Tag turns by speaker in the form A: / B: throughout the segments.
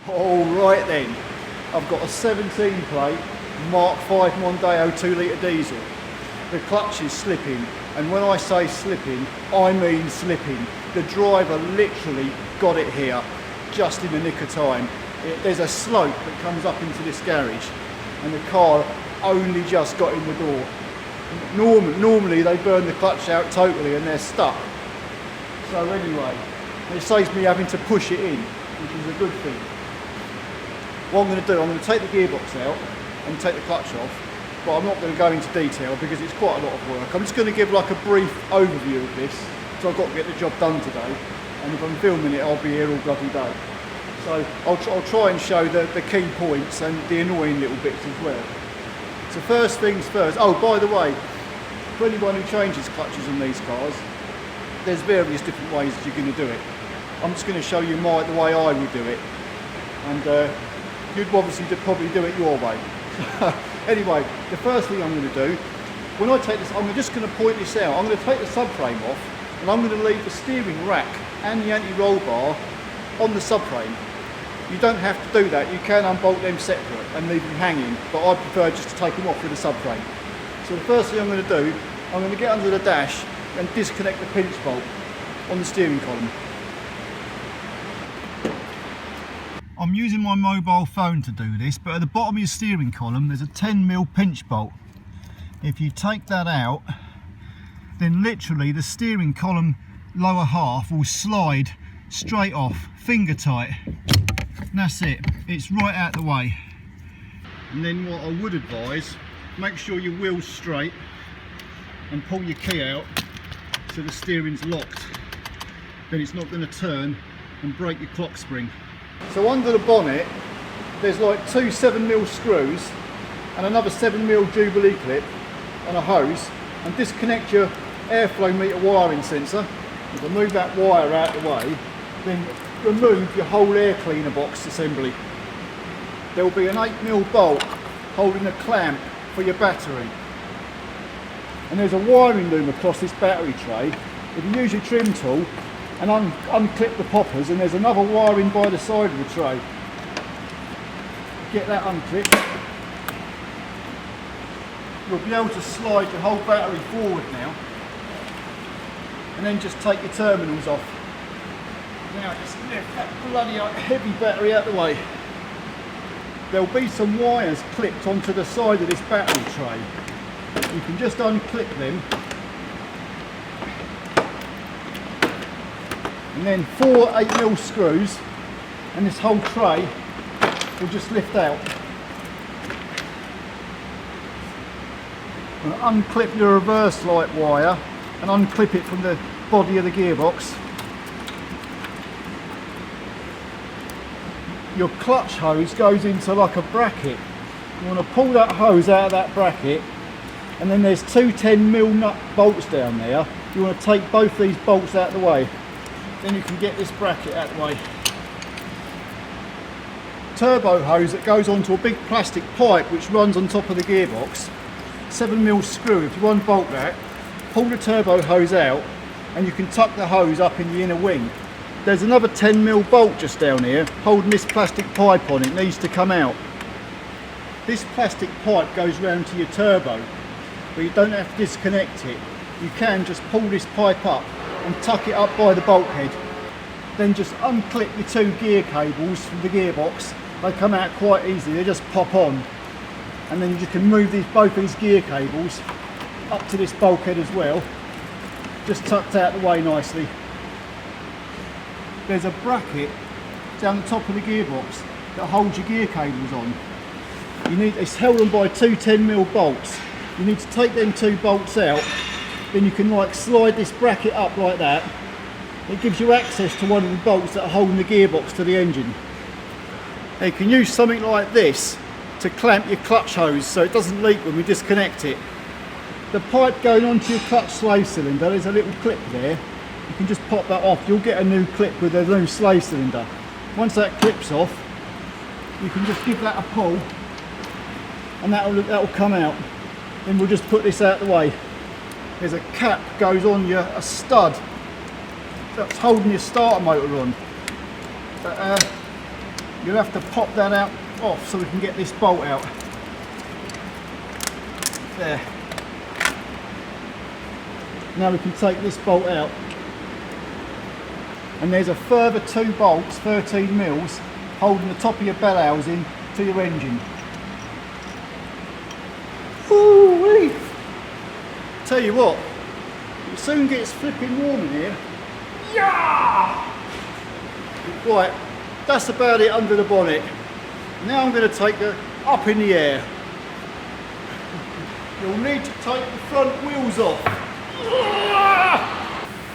A: All right then, I've got a 17 plate Mark 5 Mondeo 2 litre diesel. The clutch is slipping, and when I say slipping, I mean slipping. The driver literally got it here just in the nick of time. There's a slope that comes up into this garage, and the car only just got in the door. Normally they burn the clutch out totally and they're stuck. So anyway, it saves me having to push it in, which is a good thing. What I'm going to do, I'm going to take the gearbox out and take the clutch off, but I'm not going to go into detail because it's quite a lot of work. I'm just going to give like a brief overview of this, so I've got to get the job done today, and if I'm filming it I'll be here all bloody day. So I'll try and show the key points and the annoying little bits as well. So first things first, oh by the way, for anyone who changes clutches on these cars, there's various different ways that you're going to do it. I'm just going to show you the way I would do it, and you'd obviously probably do it your way. Anyway, the first thing I'm going to do, when I take this, I'm just going to point this out. I'm going to take the subframe off, and I'm going to leave the steering rack and the anti-roll bar on the subframe. You don't have to do that. You can unbolt them separate and leave them hanging, but I prefer just to take them off with the subframe. So the first thing I'm going to do, I'm going to get under the dash and disconnect the pinch bolt on the steering column. I'm using my mobile phone to do this, but at the bottom of your steering column there's a 10mm pinch bolt. If you take that out, then literally the steering column lower half will slide straight off, finger tight. And that's it, it's right out the way. And then what I would advise, make sure your wheel's straight and pull your key out so the steering's locked. Then it's not going to turn and break your clock spring. So under the bonnet there's like two 7mm screws and another 7mm Jubilee clip and a hose, and disconnect your airflow meter wiring sensor. If I move that wire out of the way, then remove your whole air cleaner box assembly. There will be an 8mm bolt holding a clamp for your battery, and there's a wiring loom across this battery tray. If you use your trim tool and unclip the poppers, and there's another wiring by the side of the tray. Get that unclipped. You'll be able to slide your whole battery forward now, and then just take your terminals off. Now just lift that bloody heavy battery out of the way. There'll be some wires clipped onto the side of this battery tray. You can just unclip them, and then 4 8mm screws, and this whole tray will just lift out. And unclip your reverse light wire and unclip it from the body of the gearbox. Your clutch hose goes into like a bracket. You want to pull that hose out of that bracket, and then there's two 10mm nut bolts down there. You want to take both these bolts out of the way. Then you can get this bracket out of the way. Turbo hose that goes onto a big plastic pipe which runs on top of the gearbox. 7mm screw. If you unbolt that, pull the turbo hose out, and you can tuck the hose up in the inner wing. There's another 10mm bolt just down here holding this plastic pipe on. It needs to come out. This plastic pipe goes round to your turbo, but you don't have to disconnect it. You can just pull this pipe up and tuck it up by the bulkhead. Then just unclip your two gear cables from the gearbox. They come out quite easily, they just pop on. And then you can move both these gear cables up to this bulkhead as well, just tucked out the way nicely. There's a bracket down the top of the gearbox that holds your gear cables on. It's held on by two 10mm bolts. You need to take them two bolts out, then you can like slide this bracket up like that. It gives you access to one of the bolts that are holding the gearbox to the engine. Now you can use something like this to clamp your clutch hose so it doesn't leak when we disconnect it. The pipe going onto your clutch slave cylinder, there's a little clip there. You can just pop that off. You'll get a new clip with a new slave cylinder. Once that clips off, you can just give that a pull, and that'll come out. Then we'll just put this out of the way. There's a cap goes on a stud that's holding your starter motor on. you'll have to pop that out off so we can get this bolt out. There. Now we can take this bolt out. And there's a further 2 bolts, 13 mils, holding the top of your bell housing to your engine. Ooh-wee! Tell you what, it soon gets flipping warm in here. Yeah! Right, that's about it under the bonnet. Now I'm going to take it up in the air. You'll need to take the front wheels off.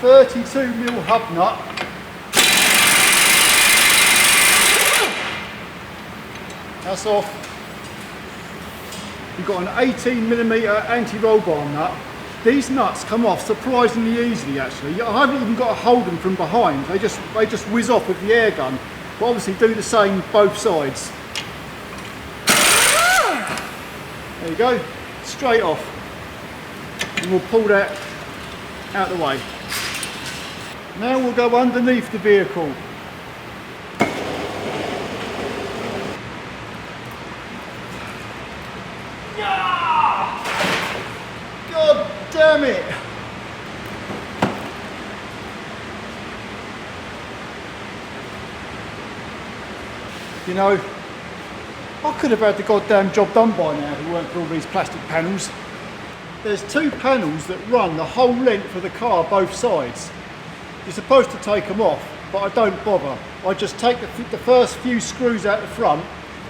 A: 32mm hub nut. That's off. You've got an 18mm anti-roll bar nut. These nuts come off surprisingly easily actually. I haven't even got to hold them from behind. They just whiz off with the air gun. But obviously do the same both sides. There you go. Straight off. And we'll pull that out of the way. Now we'll go underneath the vehicle. God damn it! You know, I could have had the goddamn job done by now if it weren't for all these plastic panels. There's 2 panels that run the whole length of the car both sides. You're supposed to take them off, but I don't bother. I just take the first few screws out the front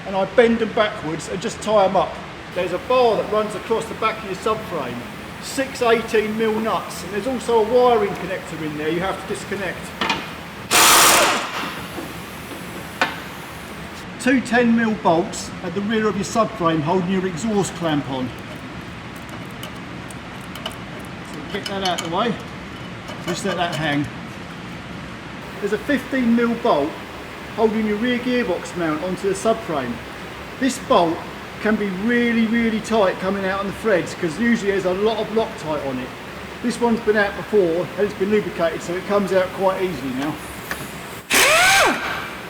A: and I bend them backwards and just tie them up. There's a bar that runs across the back of your subframe, 6 18mm nuts, and there's also a wiring connector in there you have to disconnect. 2 10mm bolts at the rear of your subframe holding your exhaust clamp on. So get that out of the way, just let that hang. There's a 15mm bolt holding your rear gearbox mount onto the subframe. This bolt can be really tight coming out on the threads because usually there's a lot of Loctite on it. This one's been out before and it's been lubricated so it comes out quite easily now.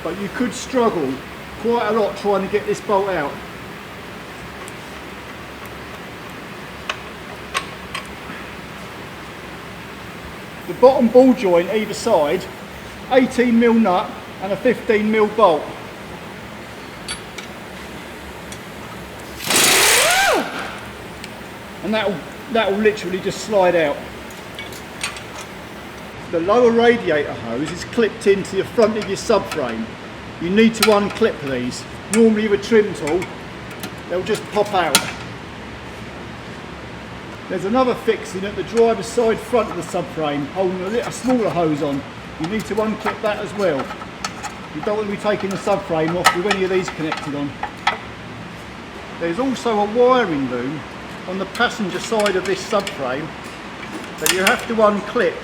A: But you could struggle quite a lot trying to get this bolt out. The bottom ball joint either side, 18mm nut and a 15mm bolt. And that'll literally just slide out. The lower radiator hose is clipped into the front of your subframe. You need to unclip these. Normally with a trim tool, they'll just pop out. There's another fixing at the driver's side front of the subframe, holding a smaller hose on. You need to unclip that as well. You don't want to be taking the subframe off with any of these connected on. There's also a wiring loom on the passenger side of this subframe that you have to unclip.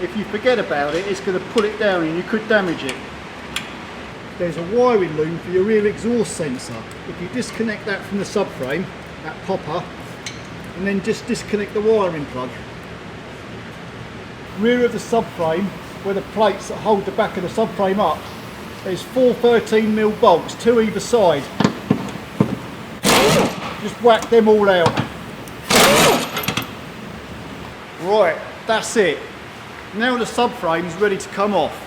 A: If you forget about it, it's going to pull it down and you could damage it. There's a wiring loom for your rear exhaust sensor. If you disconnect that from the subframe, that popper, and then just disconnect the wiring plug. Rear of the subframe, where the plates that hold the back of the subframe up, there's 4 13mm bolts, 2 either side. Just whack them all out. Right, that's it. Now the subframe is ready to come off.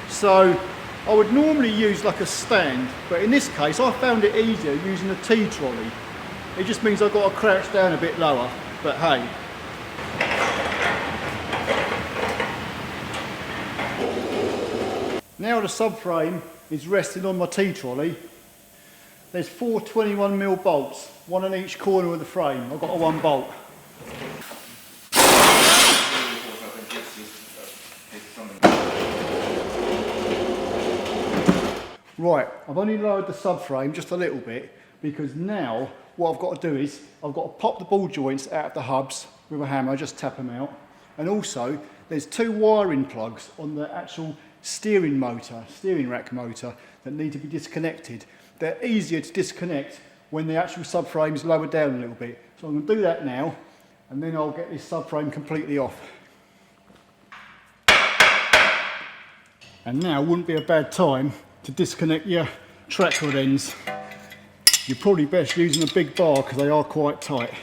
A: So I would normally use like a stand, but in this case I found it easier using a T-trolley. It just means I've got to crouch down a bit lower, but hey. Now the subframe is resting on my T-trolley. There's 4 21mm bolts, 1 on each corner of the frame. I've got a 1 bolt. Right, I've only lowered the subframe just a little bit because now what I've got to do is I've got to pop the ball joints out of the hubs with a hammer, just tap them out. And also there's 2 wiring plugs on the actual steering rack motor that need to be disconnected. They're easier to disconnect when the actual subframe is lowered down a little bit. So I'm going to do that now and then I'll get this subframe completely off. And now wouldn't be a bad time to disconnect your track rod ends. You're probably best using a big bar because they are quite tight.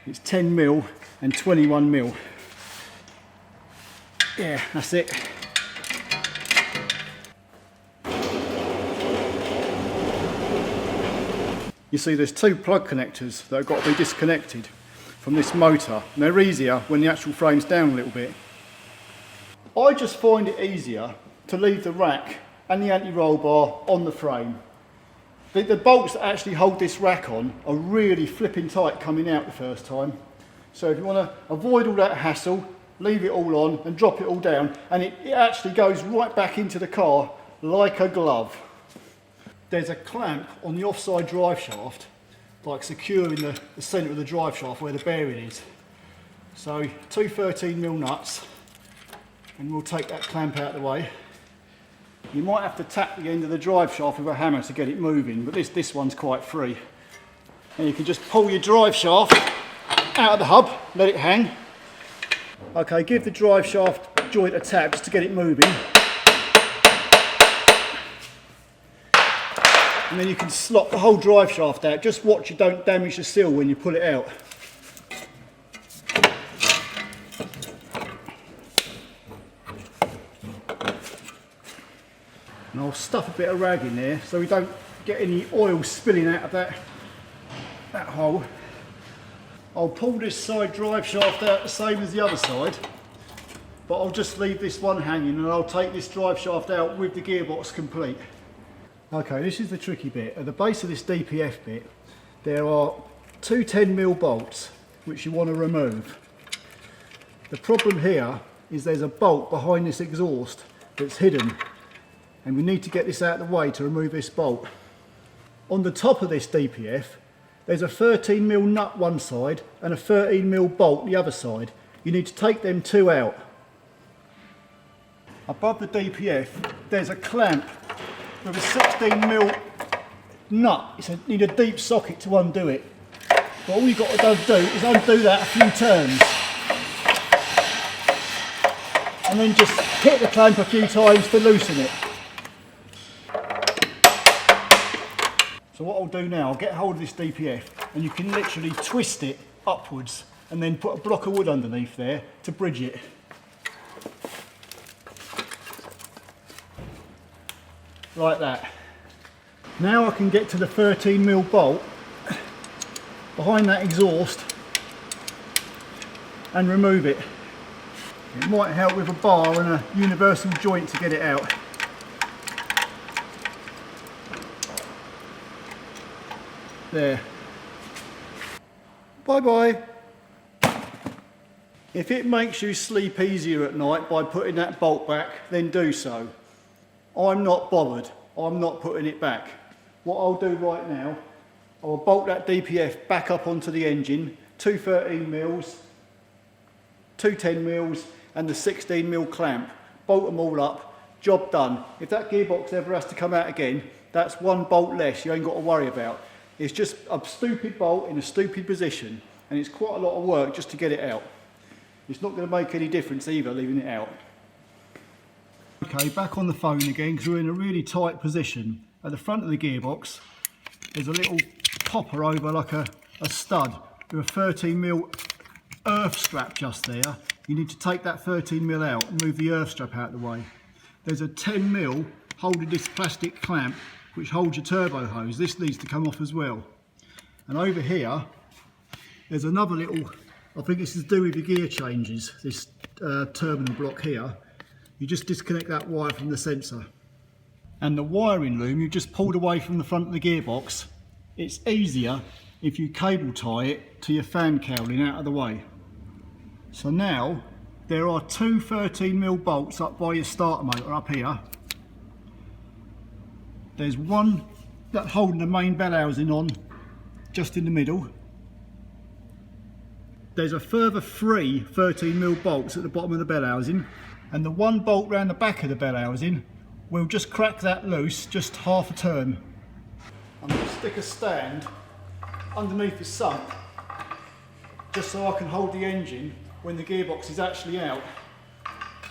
A: It's 10mm and 21mm. Yeah, that's it. You see there's two plug connectors that have got to be disconnected from this motor, and they're easier when the actual frame's down a little bit. I just find it easier to leave the rack and the anti-roll bar on the frame. The bolts that actually hold this rack on are really flipping tight coming out the first time. So if you want to avoid all that hassle, leave it all on and drop it all down, and it actually goes right back into the car like a glove. There's a clamp on the offside drive shaft, like securing the centre of the drive shaft where the bearing is. So two 13mm nuts, and we'll take that clamp out of the way. You might have to tap the end of the drive shaft with a hammer to get it moving, but this one's quite free. And you can just pull your drive shaft out of the hub, let it hang. Okay, give the drive shaft joint a tap just to get it moving. And then you can slot the whole drive shaft out. Just watch you don't damage the seal when you pull it out. And I'll stuff a bit of rag in there so we don't get any oil spilling out of that hole. I'll pull this side drive shaft out the same as the other side, but I'll just leave this one hanging, and I'll take this drive shaft out with the gearbox complete. Okay, this is the tricky bit. At the base of this DPF bit, there are two 10mm bolts which you want to remove. The problem here is there's a bolt behind this exhaust that's hidden, and we need to get this out of the way to remove this bolt. On the top of this DPF, there's a 13mm nut one side and a 13mm bolt the other side. You need to take them two out. Above the DPF, there's a clamp with a 16mm nut. You need a deep socket to undo it. But all you've got to do is undo that a few turns. And then just hit the clamp a few times to loosen it. So what I'll do now, I'll get hold of this DPF, and you can literally twist it upwards and then put a block of wood underneath there to bridge it. Like that. Now I can get to the 13mm bolt behind that exhaust and remove it. It might help with a bar and a universal joint to get it out. There. Bye bye. If it makes you sleep easier at night by putting that bolt back, then do so. I'm not bothered. I'm not putting it back. What I'll do right now, I'll bolt that DPF back up onto the engine, two 13mm, two 10mm and the 16mm clamp. Bolt them all up, job done. If that gearbox ever has to come out again, that's one bolt less you ain't got to worry about. It's just a stupid bolt in a stupid position, and it's quite a lot of work just to get it out. It's not going to make any difference either leaving it out. Okay, back on the phone again because we're in a really tight position. At the front of the gearbox, there's a little popper over like a stud with a 13mm earth strap just there. You need to take that 13mm out and move the earth strap out of the way. There's a 10mm holding this plastic clamp which holds your turbo hose. This needs to come off as well. And over here, there's another little, I think this is to do with your gear changes, this terminal block here. You just disconnect that wire from the sensor. And the wiring loom you just pulled away from the front of the gearbox. It's easier if you cable tie it to your fan cowling out of the way. So now, there are two 13mm bolts up by your starter motor up here. There's one that's holding the main bell housing on, just in the middle. There's a further three 13mm bolts at the bottom of the bell housing, and the one bolt round the back of the bell housing, we'll just crack that loose, just half a turn. I'm going to stick a stand underneath the sump, just so I can hold the engine when the gearbox is actually out.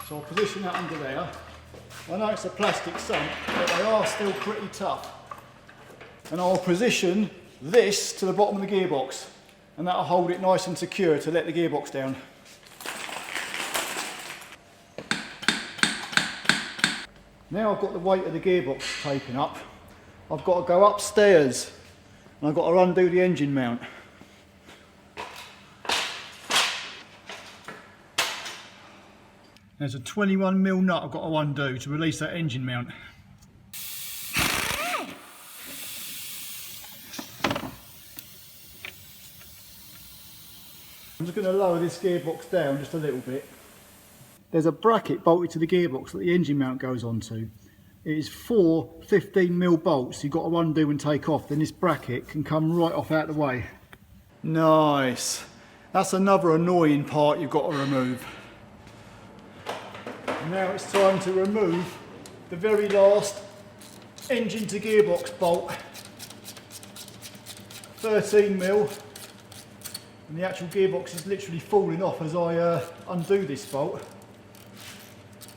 A: So I'll position that under there. I know it's a plastic sump, but they are still pretty tough. And I'll position this to the bottom of the gearbox, and that'll hold it nice and secure to let the gearbox down. Now I've got the weight of the gearbox taken up, I've got to go upstairs and I've got to undo the engine mount. There's a 21mm nut I've got to undo to release that engine mount. I'm just going to lower this gearbox down just a little bit. There's a bracket bolted to the gearbox that the engine mount goes onto. It is 4 15mm bolts you've got to undo and take off, then this bracket can come right off out of the way. Nice. That's another annoying part you've got to remove. Now it's time to remove the very last engine to gearbox bolt. 13mm. And the actual gearbox is literally falling off as I undo this bolt.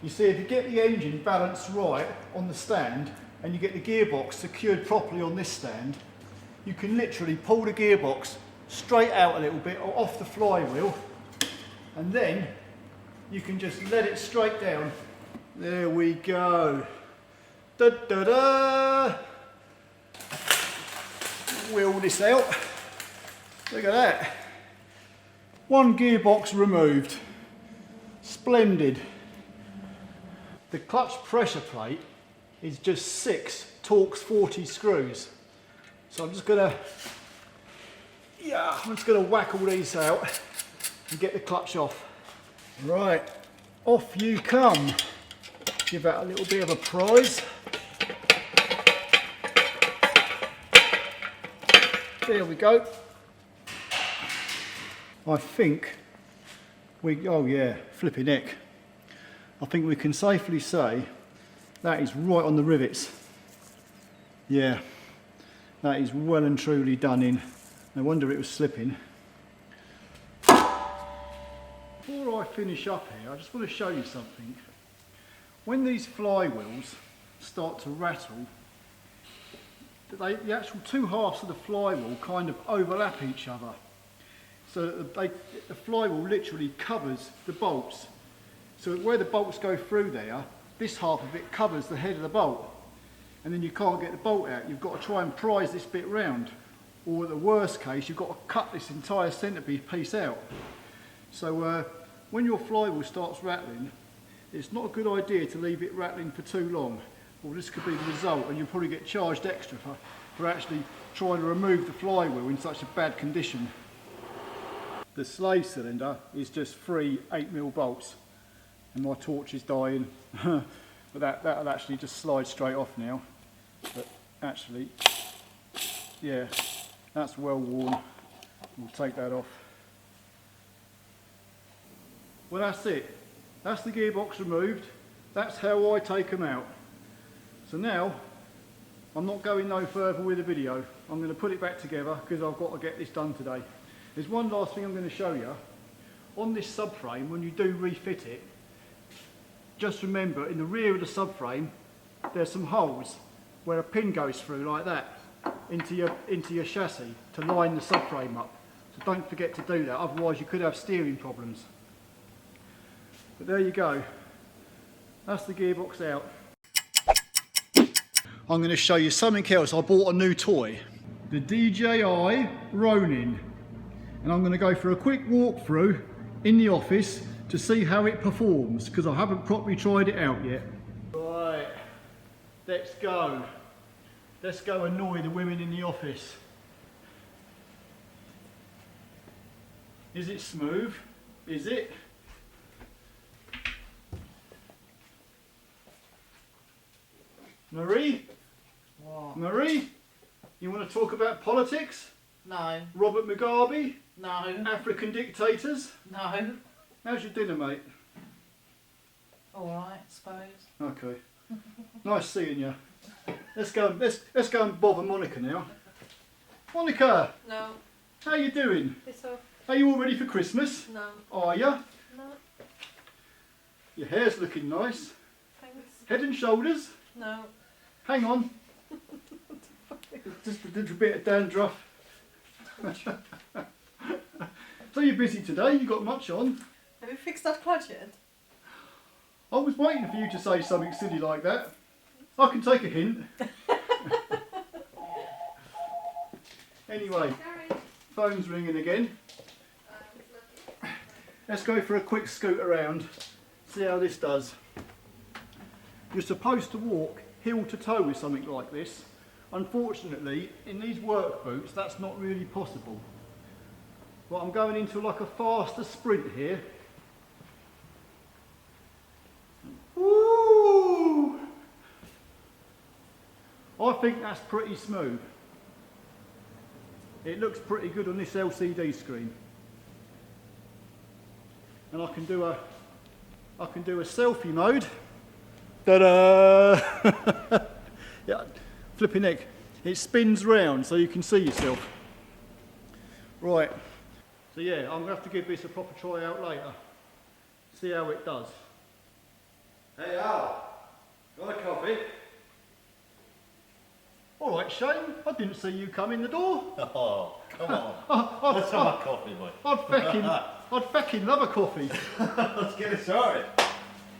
A: You see, if you get the engine balanced right on the stand and you get the gearbox secured properly on this stand, you can literally pull the gearbox straight out a little bit or off the flywheel, and then you can just let it straight down. There we go. Da da da! Wheel this out. Look at that. One gearbox removed. Splendid. The clutch pressure plate is just 6 Torx 40 screws. So I'm just gonna whack all these out and get the clutch off. Right, off you come. Give that a little bit of a prise. There we go. I think oh yeah, flipping heck. I think we can safely say that is right on the rivets. Yeah, that is well and truly done in. No wonder it was slipping. Before I finish up here, I just want to show you something. When these flywheels start to rattle, the actual two halves of the flywheel kind of overlap each other. So that the flywheel literally covers the bolts. So where the bolts go through there, this half of it covers the head of the bolt. And then you can't get the bolt out. You've got to try and prise this bit round. Or in the worst case, you've got to cut this entire centrepiece out. So when your flywheel starts rattling, it's not a good idea to leave it rattling for too long. Or this could be the result, and you'll probably get charged extra for actually trying to remove the flywheel in such a bad condition. The slave cylinder is just 3 8mm bolts. And my torch is dying, but that'll actually just slide straight off now. But actually, yeah, that's well worn. We'll take that off. Well, that's it. That's the gearbox removed. That's how I take them out. So now, I'm not going no further with the video. I'm going to put it back together because I've got to get this done today. There's one last thing I'm going to show you. On this subframe, when you do refit it, just remember, in the rear of the subframe, there's some holes where a pin goes through like that into your chassis to line the subframe up. So don't forget to do that, otherwise you could have steering problems. But there you go. That's the gearbox out. I'm going to show you something else. I bought a new toy, the DJI Ronin, and I'm going to go for a quick walkthrough in the office to see how it performs, because I haven't properly tried it out yet. Right, let's go. Let's go annoy the women in the office. Is it smooth? Is it? Marie?
B: What?
A: Marie? You want to talk about politics?
B: No.
A: Robert Mugabe?
B: No.
A: African dictators?
B: No.
A: How's your dinner, mate?
B: Alright, I suppose.
A: Okay. Nice seeing you. Let's go and bother Monica now. Monica!
B: No.
A: How you doing?
B: Piss off.
A: Are you all ready for Christmas?
B: No.
A: Are ya?
B: No.
A: Your hair's looking nice.
B: Thanks.
A: Head and shoulders.
B: No.
A: Hang on. Just a little bit of dandruff. So you're busy today, you got much on.
B: Have you fixed that clutch yet?
A: I was waiting for you to say something silly like that. I can take a hint. Anyway, phone's ringing again. Let's go for a quick scoot around, see how this does. You're supposed to walk heel to toe with something like this. Unfortunately, in these work boots, that's not really possible. But I'm going into like a faster sprint here. Woo! I think that's pretty smooth. It looks pretty good on this LCD screen. And I can do a selfie mode. Ta-da! Yeah, flipping heck. It spins round so you can see yourself. Right. So yeah, I'm gonna have to give this a proper try out later. See how it does. Hey Al, got a coffee? All right, Shane, I didn't see you come in the door.
C: Oh, come on. Let's have a coffee, boy.
A: I'd feckin' love a coffee.
C: Let's get it started.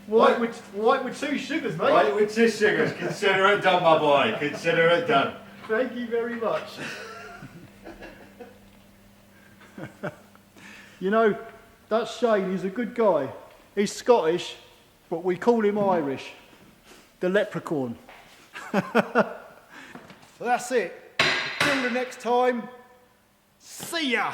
A: White with 2 sugars, mate.
C: White with 2 sugars. Consider it done, my boy. Consider it done.
A: Thank you very much. You know, that Shane, he's a good guy. He's Scottish, but we call him Irish. The leprechaun. So that's it. Till the next time, see ya!